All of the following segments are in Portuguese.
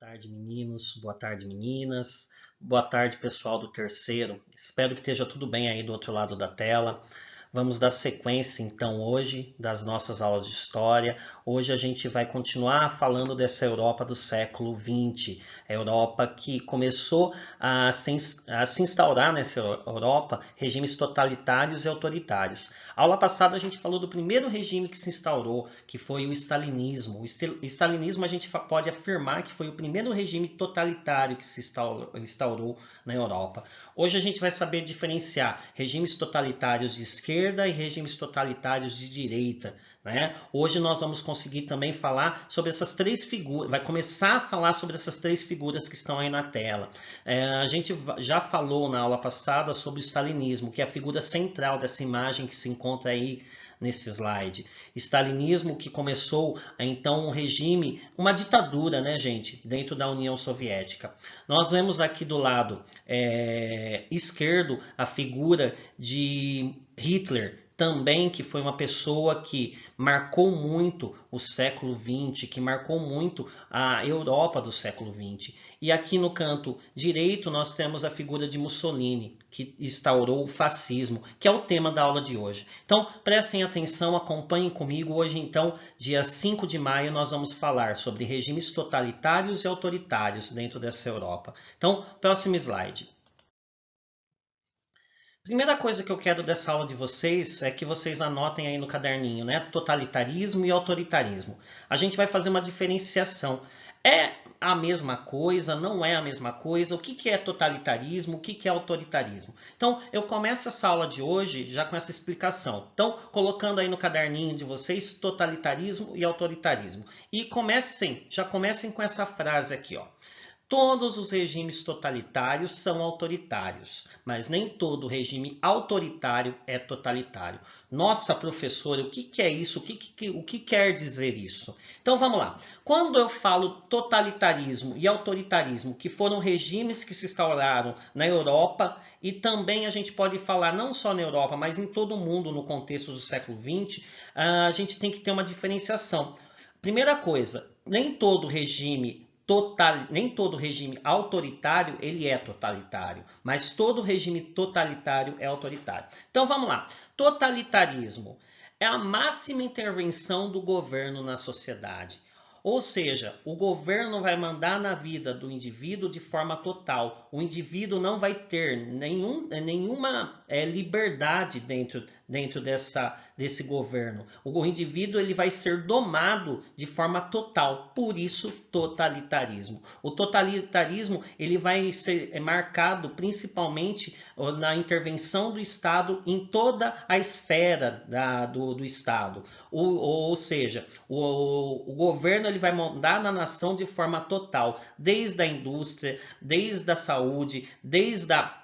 tarde, meninos. Boa tarde, meninas. Boa tarde, pessoal do terceiro. Espero que esteja tudo bem aí do outro lado da tela. Vamos dar sequência, então, hoje das nossas aulas de história. Hoje a gente vai continuar falando dessa Europa do século XX. A Europa que começou a se instaurar nessa Europa regimes totalitários e autoritários. A aula passada a gente falou do primeiro regime que se instaurou, que foi o stalinismo. O stalinismo a gente pode afirmar que foi o primeiro regime totalitário que se instaurou na Europa. Hoje a gente vai saber diferenciar regimes totalitários de esquerda e regimes totalitários de direita, né? Hoje nós vamos conseguir também falar sobre essas três figuras, vai começar a falar sobre essas três figuras que estão aí na tela. A gente já falou na aula passada sobre o stalinismo, que é a figura central dessa imagem que se encontra aí nesse slide. Stalinismo que começou então um regime, uma ditadura, né, gente, dentro da União Soviética. Nós vemos aqui do lado esquerdo a figura de Hitler, também que foi uma pessoa que marcou muito o século XX, que marcou muito a Europa do século XX. E aqui no canto direito nós temos a figura de Mussolini, que instaurou o fascismo, que é o tema da aula de hoje. Então prestem atenção, acompanhem comigo. Hoje então, dia 5 de maio, nós vamos falar sobre regimes totalitários e autoritários dentro dessa Europa. Então, próximo slide. Primeira coisa que eu quero dessa aula de vocês é que vocês anotem aí no caderninho, né? Totalitarismo e autoritarismo. A gente vai fazer uma diferenciação. É a mesma coisa? Não é a mesma coisa? O que é totalitarismo? O que é autoritarismo? Então, eu começo essa aula de hoje já com essa explicação. Então, colocando aí no caderninho de vocês totalitarismo e autoritarismo. E já comecem com essa frase aqui, ó. Todos os regimes totalitários são autoritários, mas nem todo regime autoritário é totalitário. Nossa, professora, o que é isso? O que quer dizer isso? Então vamos lá. Quando eu falo totalitarismo e autoritarismo, que foram regimes que se instauraram na Europa, e também a gente pode falar não só na Europa, mas em todo o mundo no contexto do século XX, a gente tem que ter uma diferenciação. Primeira coisa, nem todo regime autoritário ele é totalitário, mas todo regime totalitário é autoritário. Então vamos lá. Totalitarismo é a máxima intervenção do governo na sociedade. Ou seja, o governo vai mandar na vida do indivíduo de forma total. O indivíduo não vai ter nenhuma liberdade dentro desse governo. O indivíduo ele vai ser domado de forma total. Por isso, totalitarismo. O totalitarismo ele vai ser marcado principalmente na intervenção do Estado em toda a esfera do Estado. Ou seja, o governo ele vai mandar na nação de forma total, desde a indústria, desde a saúde, desde a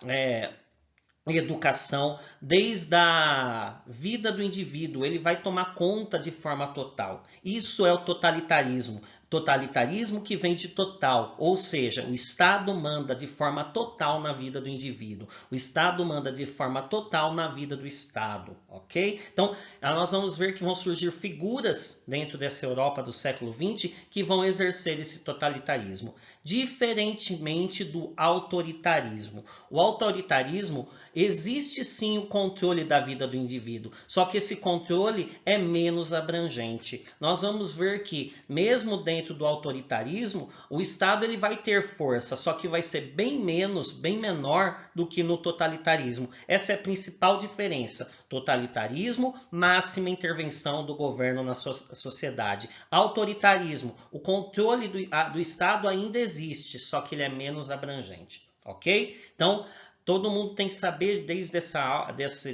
educação, desde a vida do indivíduo, ele vai tomar conta de forma total. Isso é o totalitarismo. Totalitarismo que vem de total, ou seja, o Estado manda de forma total na vida do indivíduo. O Estado manda de forma total na vida do Estado, ok? Então, nós vamos ver que vão surgir figuras dentro dessa Europa do século XX que vão exercer esse totalitarismo, diferentemente do autoritarismo. O autoritarismo existe sim o controle da vida do indivíduo, só que esse controle é menos abrangente. Nós vamos ver que, mesmo dentro do autoritarismo, o Estado ele vai ter força, só que vai ser bem menor do que no totalitarismo. Essa é a principal diferença. Totalitarismo, máxima intervenção do governo na sociedade. Autoritarismo, o controle do Estado ainda existe, só que ele é menos abrangente, ok? Então, todo mundo tem que saber desde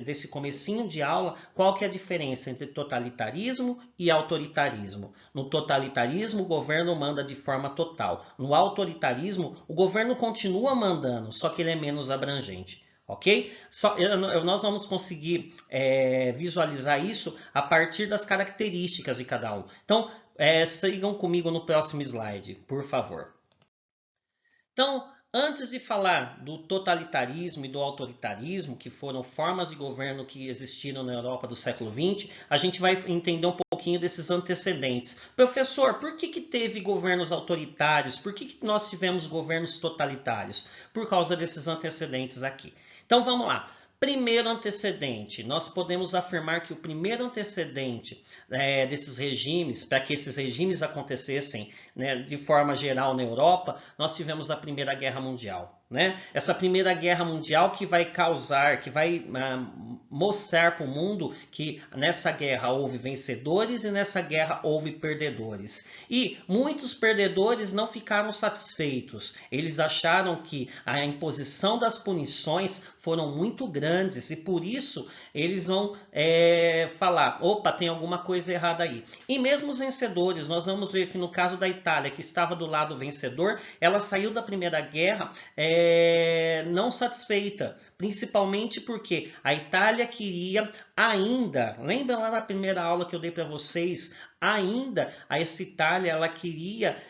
desse comecinho de aula qual que é a diferença entre totalitarismo e autoritarismo. No totalitarismo, o governo manda de forma total. No autoritarismo, o governo continua mandando, só que ele é menos abrangente. Ok? Nós vamos conseguir visualizar isso a partir das características de cada um. Então, sigam comigo no próximo slide, por favor. Então, antes de falar do totalitarismo e do autoritarismo, que foram formas de governo que existiram na Europa do século XX, a gente vai entender um pouquinho desses antecedentes. Professor, por que teve governos autoritários? Por que nós tivemos governos totalitários? Por causa desses antecedentes aqui. Então vamos lá. Primeiro antecedente, nós podemos afirmar que o primeiro antecedente desses regimes, para que esses regimes acontecessem, né, de forma geral na Europa, nós tivemos a Primeira Guerra Mundial. Né? Essa Primeira Guerra Mundial que vai causar, que vai mostrar para o mundo que nessa guerra houve vencedores e nessa guerra houve perdedores. E muitos perdedores não ficaram satisfeitos. Eles acharam que a imposição das punições foram muito grandes e por isso eles vão falar, opa, tem alguma coisa errada aí. E mesmo os vencedores, nós vamos ver que no caso da Itália, que estava do lado vencedor, ela saiu da Primeira Guerra não satisfeita, principalmente porque a Itália queria ainda, lembra lá na primeira aula que eu dei para vocês, ainda essa Itália ela queria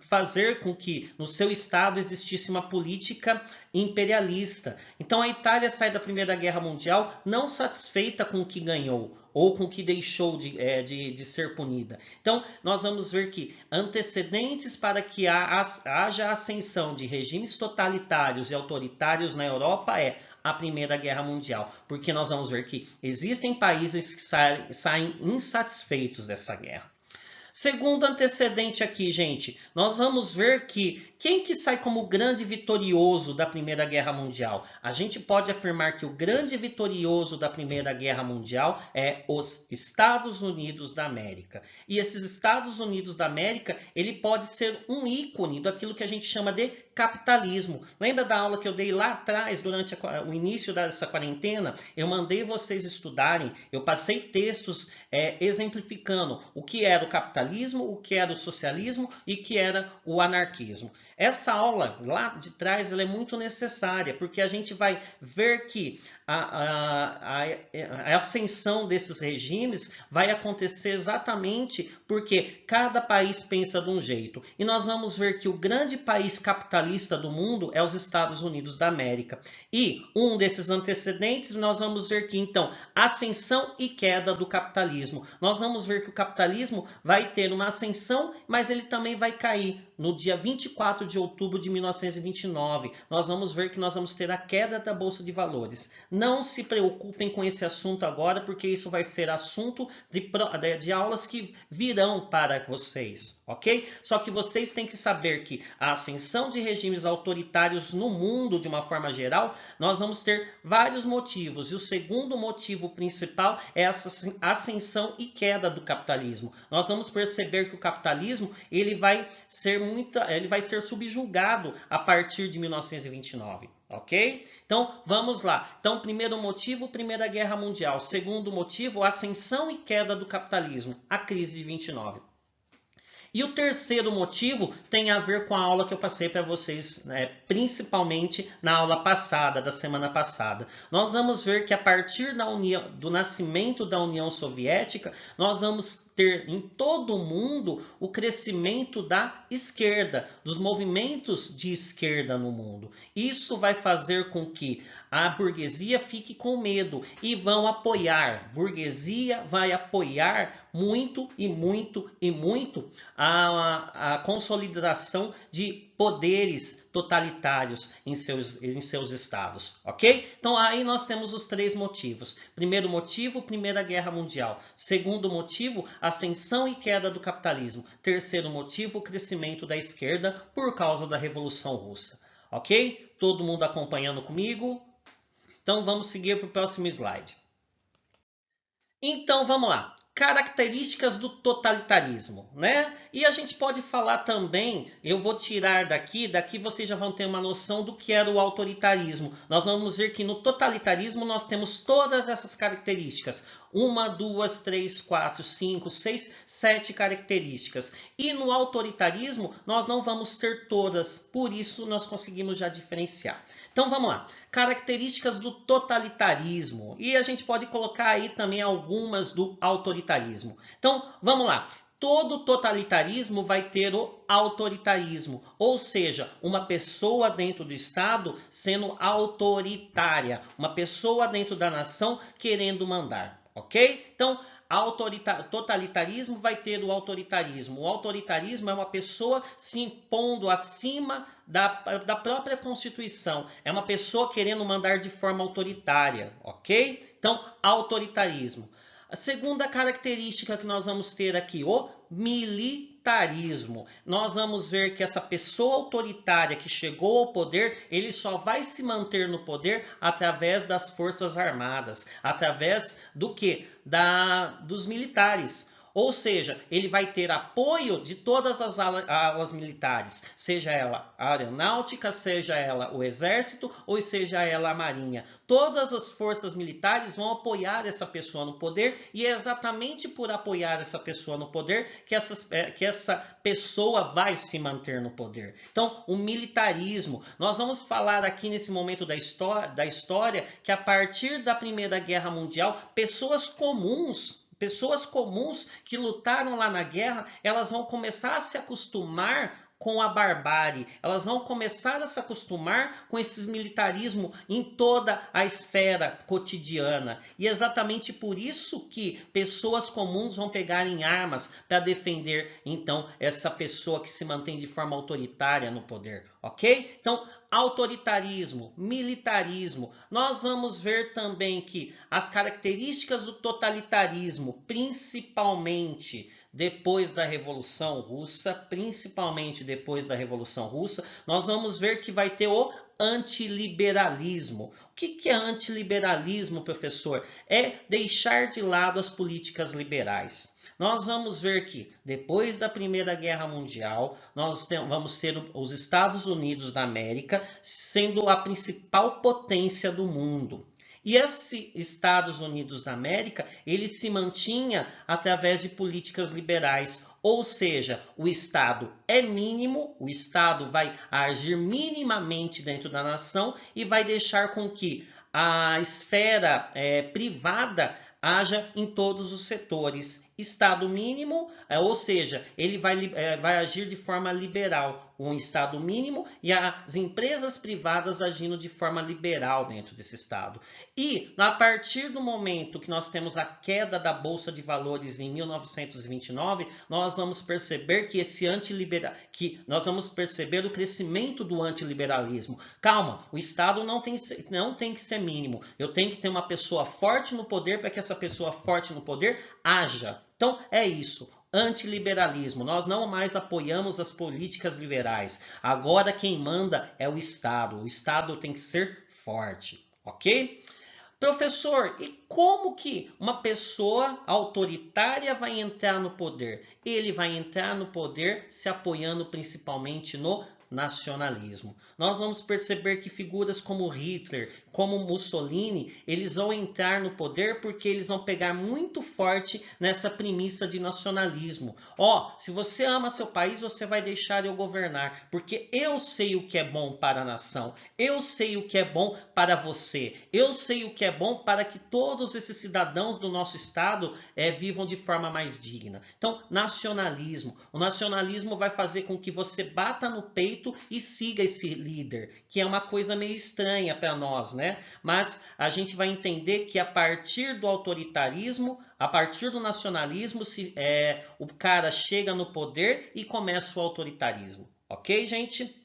fazer com que no seu estado existisse uma política imperialista. Então a Itália sai da Primeira Guerra Mundial não satisfeita com o que ganhou ou com o que deixou de ser punida. Então nós vamos ver que antecedentes para que haja ascensão de regimes totalitários e autoritários na Europa é a Primeira Guerra Mundial, porque nós vamos ver que existem países que saem insatisfeitos dessa guerra. Segundo antecedente aqui, gente, nós vamos ver que quem que sai como grande vitorioso da Primeira Guerra Mundial? A gente pode afirmar que o grande vitorioso da Primeira Guerra Mundial é os Estados Unidos da América. E esses Estados Unidos da América, ele pode ser um ícone daquilo que a gente chama de capitalismo. Lembra da aula que eu dei lá atrás, durante o início dessa quarentena? Eu mandei vocês estudarem, eu passei textos exemplificando o que era o capitalismo, o que era o socialismo e o que era o anarquismo. Essa aula lá de trás ela é muito necessária, porque a gente vai ver que a ascensão desses regimes vai acontecer exatamente porque cada país pensa de um jeito. E nós vamos ver que o grande país capitalista do mundo é os Estados Unidos da América. E um desses antecedentes, nós vamos ver que, então, ascensão e queda do capitalismo. Nós vamos ver que o capitalismo vai ter uma ascensão, mas ele também vai cair. No dia 24 de outubro de 1929, nós vamos ver que nós vamos ter a queda da Bolsa de Valores. Não se preocupem com esse assunto agora, porque isso vai ser assunto de aulas que virão para vocês, ok? Só que vocês têm que saber que a ascensão de regimes autoritários no mundo, de uma forma geral, nós vamos ter vários motivos. E o segundo motivo principal é essa ascensão e queda do capitalismo. Nós vamos perceber que o capitalismo ele vai ser subjugado a partir de 1929. Ok? Então, vamos lá. Então, primeiro motivo, Primeira Guerra Mundial. Segundo motivo, ascensão e queda do capitalismo, a crise de 29. E o terceiro motivo tem a ver com a aula que eu passei para vocês, principalmente na aula passada, da semana passada. Nós vamos ver que a partir do nascimento da União Soviética, nós vamos ter em todo o mundo o crescimento da esquerda, dos movimentos de esquerda no mundo. Isso vai fazer com que a burguesia fique com medo e vão apoiar. Burguesia vai apoiar muito e muito e muito a consolidação de poderes totalitários em seus estados, ok? Então aí nós temos os três motivos. Primeiro motivo, Primeira Guerra Mundial. Segundo motivo, ascensão e queda do capitalismo. Terceiro motivo, o crescimento da esquerda por causa da Revolução Russa, ok? Todo mundo acompanhando comigo? Então vamos seguir para o próximo slide. Então vamos lá. Características do totalitarismo, né? E a gente pode falar também, eu vou tirar daqui vocês já vão ter uma noção do que era o autoritarismo. Nós vamos ver que no totalitarismo nós temos todas essas características. 1, 2, 3, 4, 5, 6, 7 características. E no autoritarismo nós não vamos ter todas, por isso nós conseguimos já diferenciar. Então vamos lá. Características do totalitarismo. E a gente pode colocar aí também algumas do autoritarismo. Então vamos lá. Todo totalitarismo vai ter o autoritarismo, ou seja, uma pessoa dentro do Estado sendo autoritária, uma pessoa dentro da nação querendo mandar. ok? Então, totalitarismo vai ter o autoritarismo. O autoritarismo é uma pessoa se impondo acima da própria Constituição. É uma pessoa querendo mandar de forma autoritária, ok? Então, autoritarismo. A segunda característica que nós vamos ter aqui, o militarismo. Nós vamos ver que essa pessoa autoritária que chegou ao poder, ele só vai se manter no poder através das forças armadas, através do quê? Dos militares. Ou seja, ele vai ter apoio de todas as alas militares, seja ela a aeronáutica, seja ela o exército ou seja ela a marinha. Todas as forças militares vão apoiar essa pessoa no poder e é exatamente por apoiar essa pessoa no poder que essa pessoa vai se manter no poder. Então, o militarismo, nós vamos falar aqui nesse momento da história que a partir da Primeira Guerra Mundial, pessoas comuns que lutaram lá na guerra, elas vão começar a se acostumar com a barbárie. Elas vão começar a se acostumar com esse militarismo em toda a esfera cotidiana. E é exatamente por isso que pessoas comuns vão pegar em armas para defender, então, essa pessoa que se mantém de forma autoritária no poder, ok? Então, autoritarismo, militarismo. Nós vamos ver também que as características do totalitarismo, principalmente depois da Revolução Russa, nós vamos ver que vai ter o antiliberalismo. O que é antiliberalismo, professor? É deixar de lado as políticas liberais. Nós vamos ver que depois da Primeira Guerra Mundial, nós vamos ter os Estados Unidos da América sendo a principal potência do mundo. E esse Estados Unidos da América, ele se mantinha através de políticas liberais, ou seja, o Estado é mínimo, o Estado vai agir minimamente dentro da nação e vai deixar com que a esfera privada haja em todos os setores. Estado mínimo, ou seja, ele vai agir de forma liberal, um Estado mínimo e as empresas privadas agindo de forma liberal dentro desse Estado. E a partir do momento que nós temos a queda da Bolsa de Valores em 1929, nós vamos perceber que nós vamos perceber o crescimento do antiliberalismo. Calma, o Estado não tem que ser mínimo. Eu tenho que ter uma pessoa forte no poder para que essa pessoa forte no poder haja. Então, é isso. Antiliberalismo. Nós não mais apoiamos as políticas liberais. Agora quem manda é o Estado. O Estado tem que ser forte, ok? Professor, e como que uma pessoa autoritária vai entrar no poder? Ele vai entrar no poder se apoiando principalmente no nacionalismo. Nós vamos perceber que figuras como Hitler, como Mussolini, eles vão entrar no poder porque eles vão pegar muito forte nessa premissa de nacionalismo. Se você ama seu país, você vai deixar eu governar, porque eu sei o que é bom para a nação, eu sei o que é bom para você, eu sei o que é bom para que todos esses cidadãos do nosso estado vivam de forma mais digna. Então, nacionalismo. O nacionalismo vai fazer com que você bata no peito e siga esse líder, que é uma coisa meio estranha para nós, né? Mas a gente vai entender que a partir do autoritarismo, a partir do nacionalismo, o cara chega no poder e começa o autoritarismo. Ok, gente?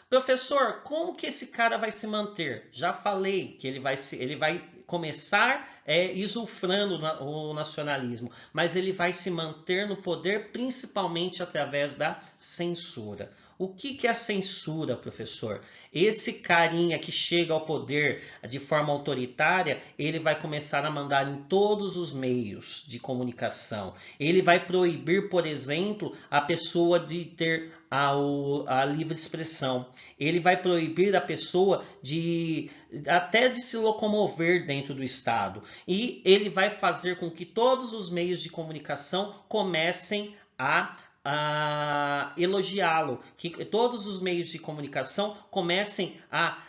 Professor, como que esse cara vai se manter? Já falei que ele vai começar isufrando o nacionalismo, mas ele vai se manter no poder principalmente através da censura. O que é a censura, professor? Esse carinha que chega ao poder de forma autoritária, ele vai começar a mandar em todos os meios de comunicação. Ele vai proibir, por exemplo, a pessoa de ter a livre expressão. Ele vai proibir a pessoa até de se locomover dentro do Estado. E ele vai fazer com que todos os meios de comunicação comecem a elogiá-lo, que todos os meios de comunicação comecem a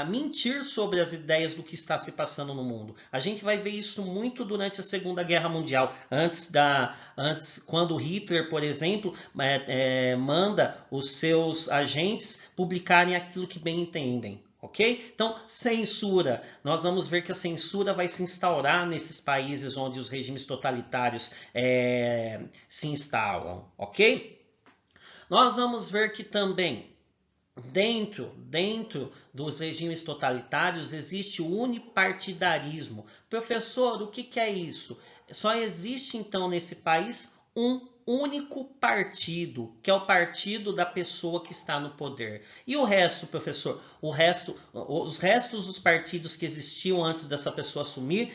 mentir sobre as ideias do que está se passando no mundo. A gente vai ver isso muito durante a Segunda Guerra Mundial, quando Hitler, por exemplo, manda os seus agentes publicarem aquilo que bem entendem. ok? Então, censura. Nós vamos ver que a censura vai se instaurar nesses países onde os regimes totalitários se instalam, ok? Nós vamos ver que também dentro dos regimes totalitários existe o unipartidarismo. Professor, o que é isso? Só existe então nesse país um único partido, que é o partido da pessoa que está no poder. E o resto, professor? Os restos dos partidos que existiam antes dessa pessoa assumir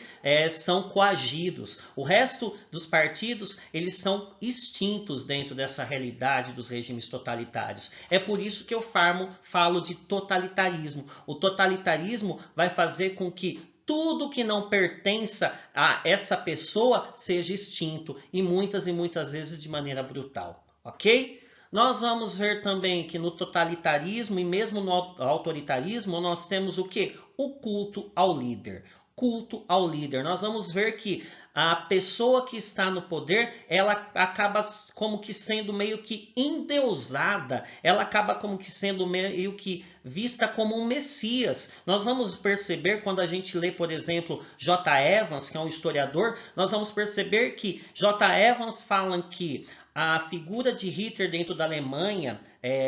são coagidos. O resto dos partidos, eles são extintos dentro dessa realidade dos regimes totalitários. É por isso que eu falo de totalitarismo. O totalitarismo vai fazer com que tudo que não pertença a essa pessoa seja extinto e muitas vezes de maneira brutal, ok? Nós vamos ver também que no totalitarismo e mesmo no autoritarismo nós temos o que? O culto ao líder. Culto ao líder. Nós vamos ver que a pessoa que está no poder, ela acaba como que sendo meio que endeusada, ela acaba como que sendo meio que vista como um messias. Nós vamos perceber quando a gente lê, por exemplo, J. Evans, que é um historiador, nós vamos perceber que J. Evans fala que a figura de Hitler dentro da Alemanha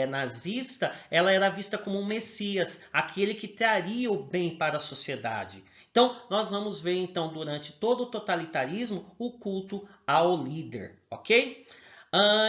nazista, ela era vista como um messias, aquele que traria o bem para a sociedade. Então, nós vamos ver então durante todo o totalitarismo o culto ao líder, ok?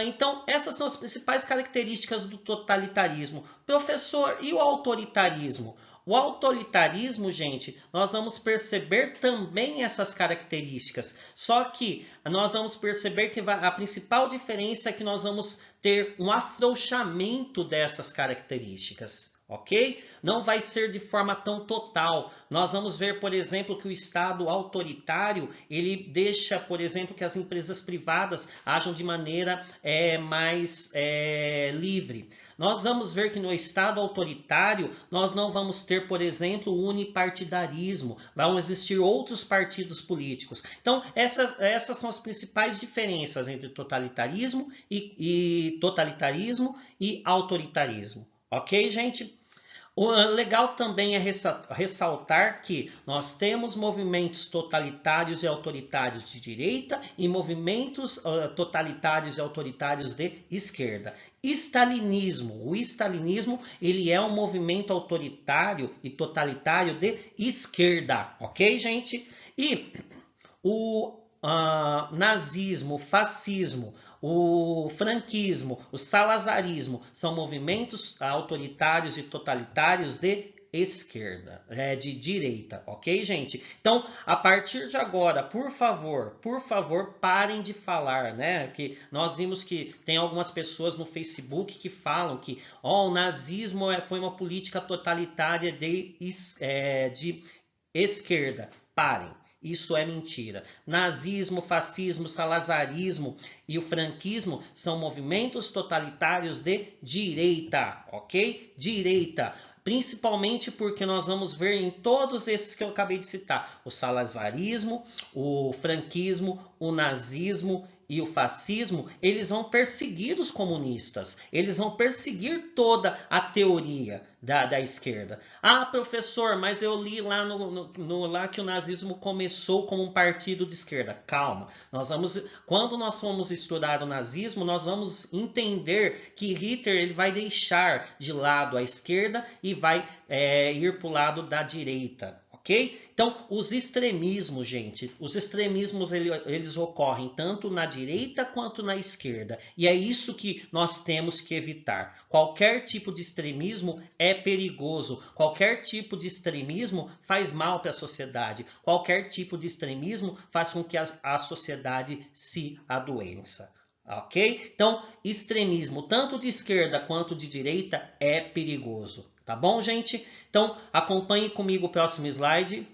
Então, essas são as principais características do totalitarismo. Professor, e o autoritarismo? O autoritarismo, gente, nós vamos perceber também essas características. Só que nós vamos perceber que a principal diferença é que nós vamos ter um afrouxamento dessas características. Ok? Não vai ser de forma tão total. Nós vamos ver, por exemplo, que o Estado autoritário, ele deixa, por exemplo, que as empresas privadas ajam de maneira mais livre. Nós vamos ver que no Estado autoritário, nós não vamos ter, por exemplo, o unipartidarismo. Vão existir outros partidos políticos. Então, essas são as principais diferenças entre totalitarismo e autoritarismo. Ok, gente? O legal também é ressaltar que nós temos movimentos totalitários e autoritários de direita e movimentos totalitários e autoritários de esquerda. Stalinismo. O stalinismo, ele é um movimento autoritário e totalitário de esquerda, ok, gente? E o nazismo, o fascismo, o franquismo, o salazarismo são movimentos autoritários e totalitários de esquerda, de direita, ok, gente? Então, a partir de agora, por favor, parem de falar, né? Que nós vimos que tem algumas pessoas no Facebook que falam que o nazismo foi uma política totalitária de esquerda. Parem. Isso é mentira. Nazismo, fascismo, salazarismo e o franquismo são movimentos totalitários de direita, ok? Direita. Principalmente porque nós vamos ver em todos esses que eu acabei de citar. O salazarismo, o franquismo, o nazismo e o fascismo, eles vão perseguir os comunistas. Eles vão perseguir toda a teoria da esquerda. Ah, professor, mas eu li lá lá que o nazismo começou como um partido de esquerda. Calma. Quando nós formos estudar o nazismo, nós vamos entender que Hitler ele vai deixar de lado a esquerda e vai ir para o lado da direita. Ok? Então, os extremismos, gente, os extremismos eles ocorrem tanto na direita quanto na esquerda. E é isso que nós temos que evitar. Qualquer tipo de extremismo é perigoso. Qualquer tipo de extremismo faz mal para a sociedade. Qualquer tipo de extremismo faz com que a sociedade se adoeça. Ok? Então, extremismo tanto de esquerda quanto de direita é perigoso. Tá bom, gente? Então, acompanhe comigo o próximo slide.